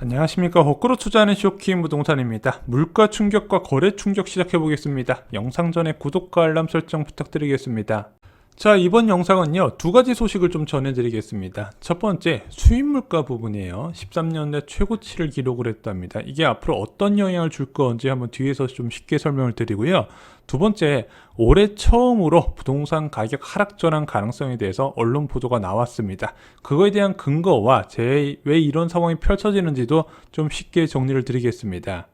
안녕하십니까. 거꾸로 투자하는 쇼킹 부동산입니다. 물가 충격과 거래 충격 시작해 보겠습니다. 영상 전에 구독과 알람 설정 부탁드리겠습니다. 자, 이번 영상은요, 두 가지 소식을 좀 전해드리겠습니다. 첫 번째, 수입 물가 부분이에요. 13년 내 최고치를 기록을 했답니다. 이게 앞으로 어떤 영향을 줄 건지 한번 뒤에서 좀 쉽게 설명을 드리고요. 두 번째, 올해 처음으로 부동산 가격 하락 전환 가능성에 대해서 언론 보도가 나왔습니다. 그거에 대한 근거와 왜 이런 상황이 펼쳐지는지도 좀 쉽게 정리를 드리겠습니다.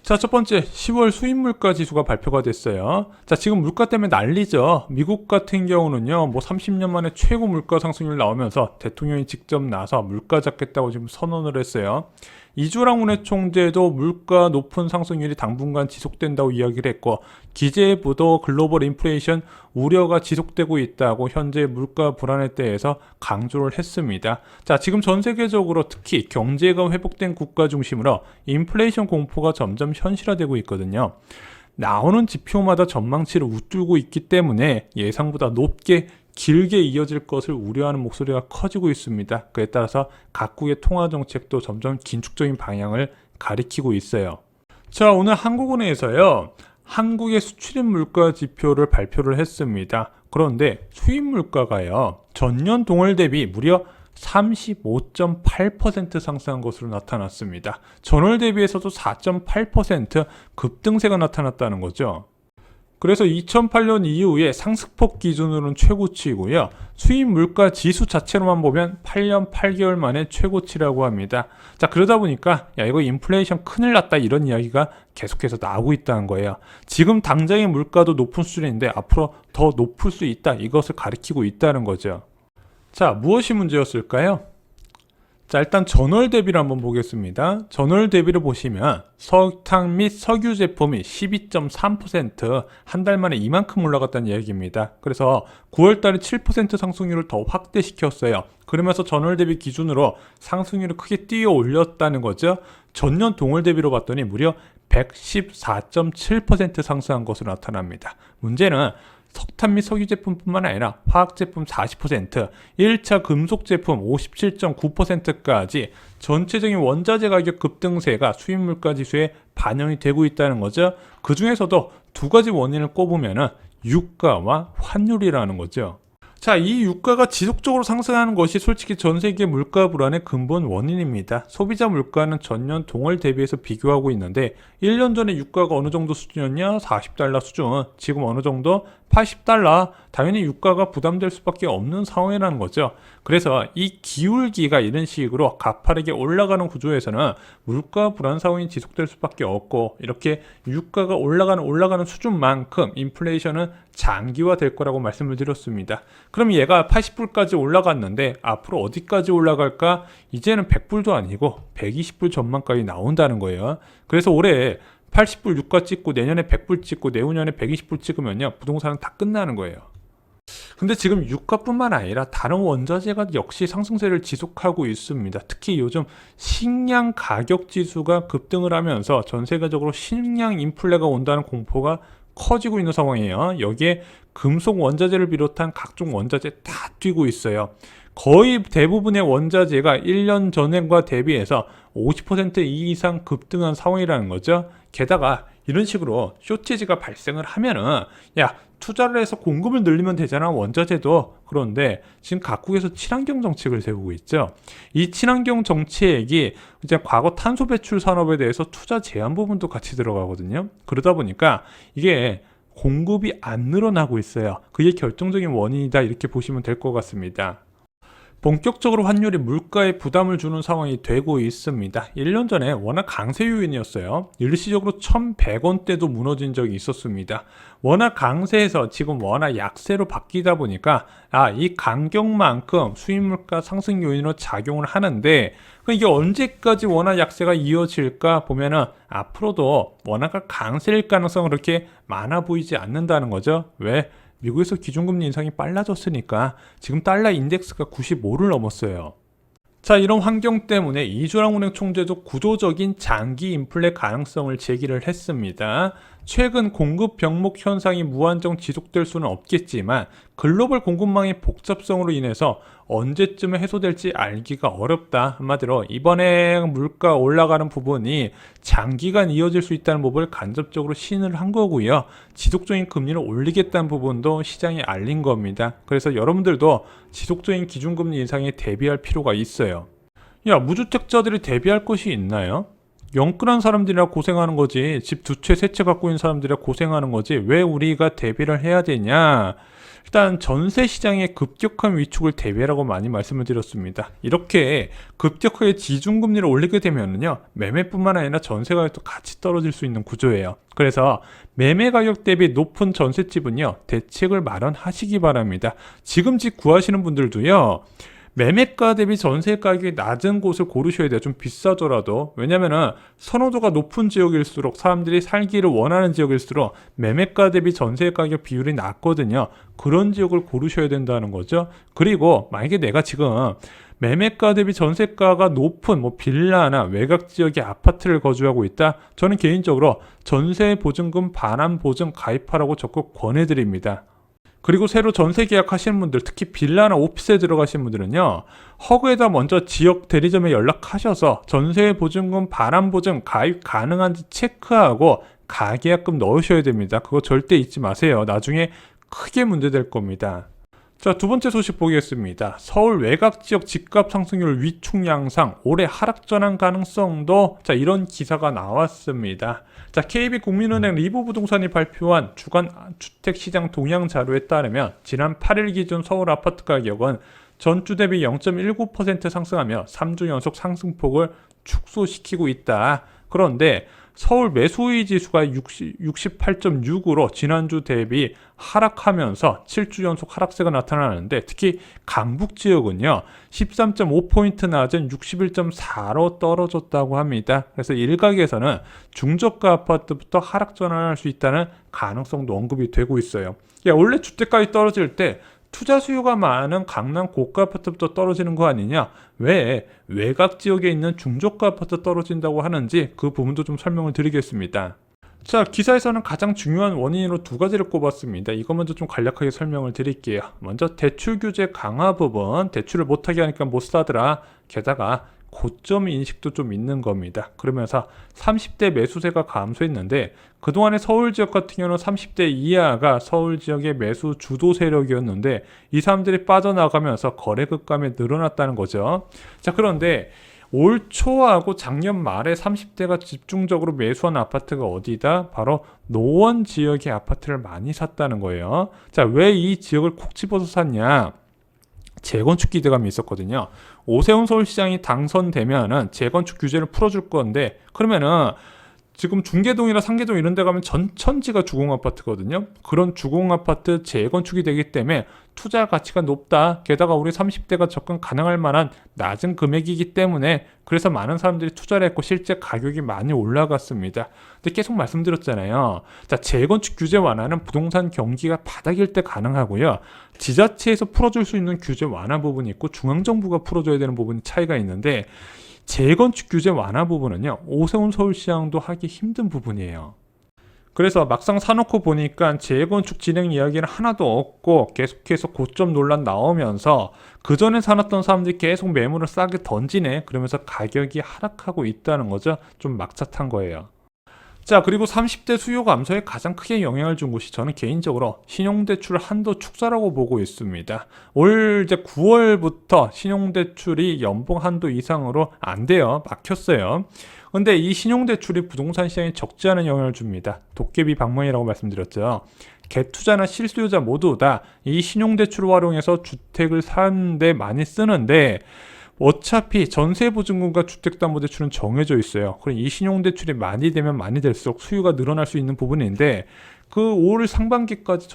자, 첫 번째 10월 수입 물가 지수가 발표가 됐어요. 자, 지금 물가 때문에 난리죠. 미국 같은 경우는요, 30년 만에 최고 물가 상승률 나오면서 대통령이 직접 나서 물가 잡겠다고 지금 선언을 했어요. 이주랑 운해 총재도 물가 높은 상승률이 당분간 지속된다고 이야기를 했고, 기재부도 글로벌 인플레이션 우려가 지속되고 있다고 현재 물가 불안에 대해서 강조를 했습니다. 자, 지금 전 세계적으로 특히 경제가 회복된 국가 중심으로 인플레이션 공포가 점점 현실화되고 있거든요. 나오는 지표마다 전망치를 웃돌고 있기 때문에 예상보다 높게 길게 이어질 것을 우려하는 목소리가 커지고 있습니다. 그에 따라서 각국의 통화 정책도 점점 긴축적인 방향을 가리키고 있어요. 자, 오늘 한국은행에서요, 한국의 수출입 물가 지표를 발표를 했습니다. 그런데 수입 물가가요, 전년 동월 대비 무려 35.8% 상승한 것으로 나타났습니다. 전월 대비해서도 4.8% 급등세가 나타났다는 거죠. 그래서 2008년 이후에 상승폭 기준으로는 최고치이고요. 수입 물가 지수 자체로만 보면 8년 8개월 만에 최고치라고 합니다. 자, 그러다 보니까 야, 이거 인플레이션 큰일 났다, 이런 이야기가 계속해서 나오고 있다는 거예요. 지금 당장의 물가도 높은 수준인데 앞으로 더 높을 수 있다, 이것을 가리키고 있다는 거죠. 자, 무엇이 문제였을까요? 자, 일단 전월 대비를 한번 보겠습니다. 전월 대비를 보시면 석탄 및 석유 제품이 12.3% 한 달 만에 이만큼 올라갔다는 이야기입니다. 그래서 9월 달에 7% 상승률을 더 확대시켰어요. 그러면서 전월 대비 기준으로 상승률을 크게 뛰어 올렸다는 거죠. 전년 동월 대비로 봤더니 무려 114.7% 상승한 것으로 나타납니다. 문제는 석탄 및 석유 제품뿐만 아니라 화학 제품 40%, 1차 금속 제품 57.9%까지 전체적인 원자재 가격 급등세가 수입 물가 지수에 반영이 되고 있다는 거죠. 그 중에서도 두 가지 원인을 꼽으면 유가와 환율이라는 거죠. 자, 이 유가가 지속적으로 상승하는 것이 솔직히 전 세계 물가 불안의 근본 원인입니다. 소비자 물가는 전년 동월 대비해서 비교하고 있는데 1년 전에 유가가 어느 정도 수준이었냐? 40달러 수준. 지금 어느 정도? 80달러. 당연히 유가가 부담될 수밖에 없는 상황이라는 거죠. 그래서 이 기울기가 이런 식으로 가파르게 올라가는 구조에서는 물가 불안 상황이 지속될 수밖에 없고, 이렇게 유가가 올라가는 수준만큼 인플레이션은 장기화될 거라고 말씀을 드렸습니다. 그럼 얘가 80불까지 올라갔는데 앞으로 어디까지 올라갈까? 이제는 100불도 아니고 120불 전망까지 나온다는 거예요. 그래서 올해 80불 유가 찍고 내년에 100불 찍고 내후년에 120불 찍으면요, 부동산은 다 끝나는 거예요. 근데 지금 유가뿐만 아니라 다른 원자재가 역시 상승세를 지속하고 있습니다. 특히 요즘 식량 가격 지수가 급등을 하면서 전 세계적으로 식량 인플레가 온다는 공포가 커지고 있는 상황이에요. 여기에 금속 원자재를 비롯한 각종 원자재 다 뛰고 있어요. 거의 대부분의 원자재가 1년 전과 대비해서 50% 이상 급등한 상황이라는 거죠. 게다가 이런 식으로 쇼티지가 발생을 하면은 야, 투자를 해서 공급을 늘리면 되잖아, 원자재도. 그런데 지금 각국에서 친환경 정책을 세우고 있죠. 이 친환경 정책이 이제 과거 탄소 배출 산업에 대해서 투자 제한 부분도 같이 들어가거든요. 그러다 보니까 이게 공급이 안 늘어나고 있어요. 그게 결정적인 원인이다, 이렇게 보시면 될 것 같습니다. 본격적으로 환율이 물가에 부담을 주는 상황이 되고 있습니다. 1년 전에 워낙 강세 요인이었어요. 일시적으로 1,100원대도 무너진 적이 있었습니다. 워낙 강세에서 지금 워낙 약세로 바뀌다 보니까 이 간격만큼 수입 물가 상승 요인으로 작용을 하는데, 이게 언제까지 워낙 약세가 이어질까 보면은 앞으로도 워낙 강세일 가능성은 그렇게 많아 보이지 않는다는 거죠. 왜? 미국에서 기준금리 인상이 빨라졌으니까 지금 달러 인덱스가 95를 넘었어요. 자, 이런 환경 때문에 이주랑 은행 총재도 구조적인 장기 인플레 가능성을 제기를 했습니다. 최근 공급 병목 현상이 무한정 지속될 수는 없겠지만 글로벌 공급망의 복잡성으로 인해서 언제쯤 해소될지 알기가 어렵다. 한마디로 이번에 물가 올라가는 부분이 장기간 이어질 수 있다는 부분을 간접적으로 신을 한 거고요. 지속적인 금리를 올리겠다는 부분도 시장에 알린 겁니다. 그래서 여러분들도 지속적인 기준금리 인상에 대비할 필요가 있어요. 야, 무주택자들이 대비할 것이 있나요? 영끌한 사람들이라 고생하는 거지. 집 두 채, 세 채 갖고 있는 사람들이라 고생하는 거지. 왜 우리가 대비를 해야 되냐? 일단 전세 시장의 급격한 위축을 대비하라고 많이 말씀을 드렸습니다. 이렇게 급격하게 지중금리를 올리게 되면요, 매매뿐만 아니라 전세 가격도 같이 떨어질 수 있는 구조예요. 그래서 매매 가격 대비 높은 전셋집은요, 대책을 마련하시기 바랍니다. 지금 집 구하시는 분들도요, 매매가 대비 전세 가격이 낮은 곳을 고르셔야 돼요. 좀 비싸더라도. 왜냐면은 선호도가 높은 지역일수록, 사람들이 살기를 원하는 지역일수록 매매가 대비 전세 가격 비율이 낮거든요. 그런 지역을 고르셔야 된다는 거죠. 그리고 만약에 내가 지금 매매가 대비 전세가가 높은 빌라나 외곽 지역의 아파트를 거주하고 있다. 저는 개인적으로 전세 보증금 반환 보증 가입하라고 적극 권해드립니다. 그리고 새로 전세 계약하시는 분들, 특히 빌라나 오피스에 들어가시는 분들은요, 허그에다 먼저 지역 대리점에 연락하셔서 전세 보증금 반환 보증 가입 가능한지 체크하고 가계약금 넣으셔야 됩니다. 그거 절대 잊지 마세요. 나중에 크게 문제될 겁니다. 자, 두 번째 소식 보겠습니다. 서울 외곽 지역 집값 상승률 위축 양상, 올해 하락 전환 가능성도, 이런 기사가 나왔습니다. 자, KB국민은행 리보부동산이 발표한 주간 주택시장 동향 자료에 따르면 지난 8일 기준 서울 아파트 가격은 전주 대비 0.19% 상승하며 3주 연속 상승폭을 축소시키고 있다. 그런데 서울 매수의 지수가 68.6으로 지난주 대비 하락하면서 7주 연속 하락세가 나타나는데, 특히 강북 지역은요 13.5포인트 낮은 61.4로 떨어졌다고 합니다. 그래서 일각에서는 중저가 아파트부터 하락 전환할 수 있다는 가능성도 언급이 되고 있어요. 원래 주택가격이 떨어질 때 투자 수요가 많은 강남 고가 아파트부터 떨어지는 거 아니냐? 왜 외곽 지역에 있는 중저가 아파트 떨어진다고 하는지 그 부분도 좀 설명을 드리겠습니다. 자, 기사에서는 가장 중요한 원인으로 두 가지를 꼽았습니다. 이거 먼저 좀 간략하게 설명을 드릴게요. 먼저 대출 규제 강화 부분, 대출을 못하게 하니까 못 사더라. 게다가 고점 인식도 좀 있는 겁니다. 그러면서 30대 매수세가 감소했는데, 그동안의 서울 지역 같은 경우는 30대 이하가 서울 지역의 매수 주도 세력이었는데 이 사람들이 빠져나가면서 거래 급감이 늘어났다는 거죠. 자, 그런데 올 초하고 작년 말에 30대가 집중적으로 매수한 아파트가 어디다? 바로 노원 지역의 아파트를 많이 샀다는 거예요. 자, 왜 이 지역을 콕 집어서 샀냐? 재건축 기대감이 있었거든요. 오세훈 서울시장이 당선되면은 재건축 규제를 풀어줄 건데, 그러면은 지금 중계동이나 상계동 이런 데 가면 전천지가 주공 아파트거든요. 그런 주공 아파트 재건축이 되기 때문에 투자 가치가 높다. 게다가 우리 30대가 접근 가능할 만한 낮은 금액이기 때문에, 그래서 많은 사람들이 투자를 했고 실제 가격이 많이 올라갔습니다. 근데 계속 말씀드렸잖아요. 자, 재건축 규제 완화는 부동산 경기가 바닥일 때 가능하고요. 지자체에서 풀어줄 수 있는 규제 완화 부분이 있고 중앙정부가 풀어줘야 되는 부분이 차이가 있는데, 재건축 규제 완화 부분은요, 오세훈 서울시장도 하기 힘든 부분이에요. 그래서 막상 사놓고 보니까 재건축 진행 이야기는 하나도 없고 계속해서 고점 논란 나오면서 그 전에 사놨던 사람들이 계속 매물을 싸게 던지네. 그러면서 가격이 하락하고 있다는 거죠. 좀 막차탄 거예요. 자, 그리고 30대 수요 감소에 가장 크게 영향을 준 곳이 저는 개인적으로 신용대출 한도 축소라고 보고 있습니다. 올 이제 9월부터 신용대출이 연봉 한도 이상으로 안 돼요. 막혔어요. 근데 이 신용대출이 부동산 시장에 적지 않은 영향을 줍니다. 도깨비 방망이라고 말씀드렸죠. 갭투자나 실수요자 모두 다 이 신용대출을 활용해서 주택을 사는데 많이 쓰는데, 어차피 전세보증금과 주택담보대출은 정해져 있어요. 그럼 이 신용대출이 많이 되면 많이 될수록 수요가 늘어날 수 있는 부분인데, 그 올 상반기까지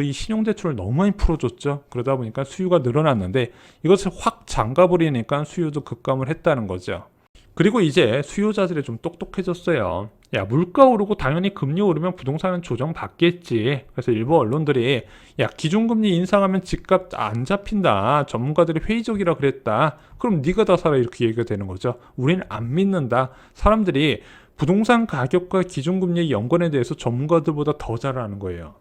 이 신용대출을 너무 많이 풀어줬죠. 그러다 보니까 수요가 늘어났는데 이것을 확 잠가버리니까 수요도 급감을 했다는 거죠. 그리고 이제 수요자들이 좀 똑똑해졌어요. 야, 물가 오르고 당연히 금리 오르면 부동산은 조정받겠지. 그래서 일부 언론들이 야, 기준금리 인상하면 집값 안 잡힌다. 전문가들이 회의적이라 그랬다. 그럼 네가 다 사라, 이렇게 얘기가 되는 거죠. 우리는 안 믿는다. 사람들이 부동산 가격과 기준금리의 연관에 대해서 전문가들보다 더 잘 아는 거예요.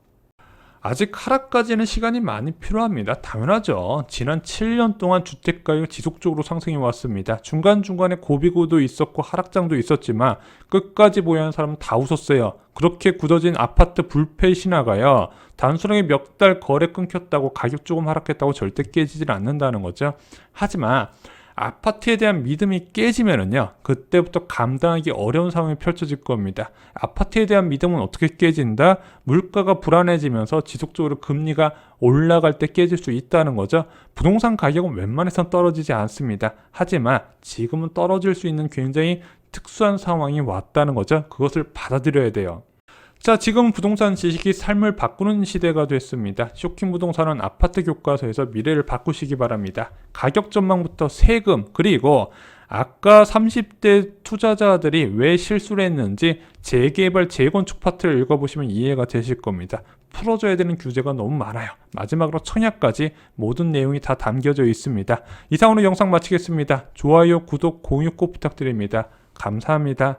아직 하락까지는 시간이 많이 필요합니다. 당연하죠. 지난 7년 동안 주택가격이 지속적으로 상승해 왔습니다. 중간중간에 고비고도 있었고 하락장도 있었지만 끝까지 보유한 사람은 다 웃었어요. 그렇게 굳어진 아파트 불패 신화가요. 단순하게 몇 달 거래 끊겼다고 가격 조금 하락했다고 절대 깨지질 않는다는 거죠. 하지만 아파트에 대한 믿음이 깨지면은요, 그때부터 감당하기 어려운 상황이 펼쳐질 겁니다. 아파트에 대한 믿음은 어떻게 깨진다? 물가가 불안해지면서 지속적으로 금리가 올라갈 때 깨질 수 있다는 거죠. 부동산 가격은 웬만해선 떨어지지 않습니다. 하지만 지금은 떨어질 수 있는 굉장히 특수한 상황이 왔다는 거죠. 그것을 받아들여야 돼요. 자, 지금 부동산 지식이 삶을 바꾸는 시대가 됐습니다. 쇼킹 부동산은 아파트 교과서에서 미래를 바꾸시기 바랍니다. 가격 전망부터 세금, 그리고 아까 30대 투자자들이 왜 실수를 했는지 재개발, 재건축 파트를 읽어보시면 이해가 되실 겁니다. 풀어줘야 되는 규제가 너무 많아요. 마지막으로 청약까지 모든 내용이 다 담겨져 있습니다. 이상으로 영상 마치겠습니다. 좋아요, 구독, 공유 꼭 부탁드립니다. 감사합니다.